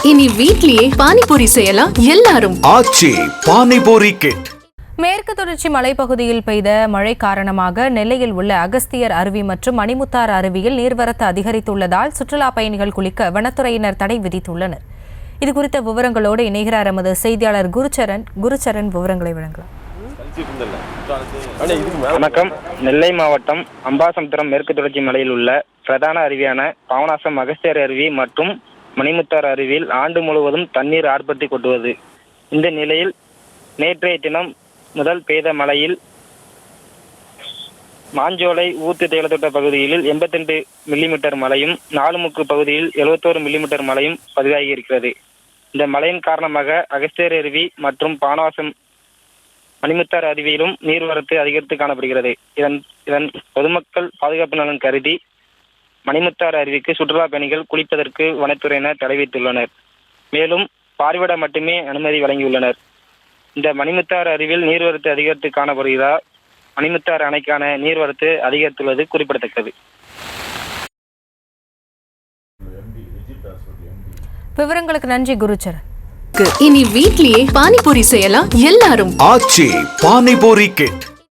இனி வீட்லயே பானிபூரி செய்யலாம் எல்லாரும். ஆச்சி பானிபூரி கிட். மேற்கு தொடர்ச்சி மலைப்பகுதியில் பெய்த மழை காரணமாக நெல்லையில் உள்ள அகஸ்தியர் அருவி மற்றும் மணிமுத்தாறு அருவியில் நீர்வரத்து அதிகரித்துள்ளதால் சுற்றுலா பயணிகள் குளிக்க வனத்துறையினர் தடை விதித்துள்ளனர். இதுகுறித்த விவரங்களோடு இணைகிறார் எமது செய்தியாளர் குருச்சரன் விவரங்களை வழங்கலாம். வணக்கம். நெல்லை மாவட்டம் அம்பாசமுத்திரம் மேற்கு தொடர்ச்சி மலையில் உள்ள பிரதான அருவியான பாபநாசம் அகஸ்தியர் அருவி மற்றும் மணிமுத்தாறு அருவியில் ஆண்டு முழுவதும் தண்ணீர் ஆர்ப்பரித்து கொட்டுவது. இந்த நிலையில் நேற்றைய தினம் முதல் பெய்த மழையில் மாஞ்சோலை ஊத்து தேயிலத்தோட்ட பகுதியில் 82 மில்லிமீட்டர் மழையும் நாலுமுக்கு பகுதியில் 71 மில்லிமீட்டர் மழையும் பதிவாகி இருக்கிறது. இந்த மழையின் காரணமாக அகஸ்தியர் அருவி மற்றும் பாபநாசம் மணிமுத்தாறு அருவியிலும் நீர்வரத்து அதிகரித்து காணப்படுகிறது. இதன் பொதுமக்கள் பாதுகாப்பு நலன் கருதி மணிமுத்தாறு அருவிக்கு சுற்றுலா பயணிகள் குளிப்பதற்கு வனத்துறையினர் தடை விதித்துள்ளனர். மேலும் பார்வையிட மட்டுமே அனுமதி வழங்கியுள்ளனர். இந்த மணிமுத்தாறு அருவியில் நீர்வரத்து அதிகரித்து காணப்படுகிறதால் மணிமுத்தாறு அணைக்கான நீர்வரத்து அதிகரித்துள்ளது குறிப்பிடத்தக்கது. விவரங்களுக்கு நன்றி குருச்சரன். இனி வீட்லயே பானிபூரி செய்யலாம் எல்லாரும். ஆச்சி பானிபூரி கிட்.